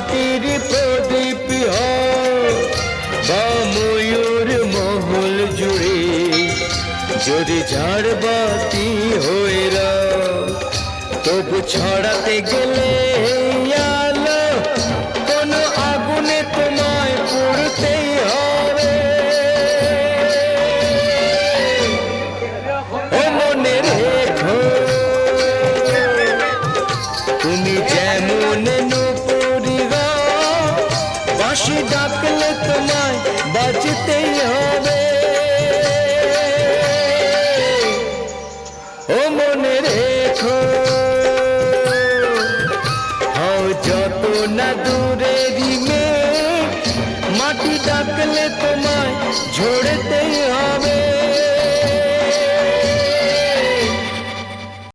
মাটির প্রদীপ হও বা ময়ূর মহল জুড়ে, যদি ঝাড়বাতি হয়ে রাও, তবু ছড়াতে গেলে আলো কোনো আগুনে তোমায় পুড়তেই হবে। ও মনে রেখো, তুমি যেমন নূপুরি গাও, বাঁশি ডাকলে তোমায় বাজতেই হবে। ও মনে রেখো, হও যত না দূরেরই মেয়ে, মাটি ডাকলে তোমায় ঝরতেই হবে।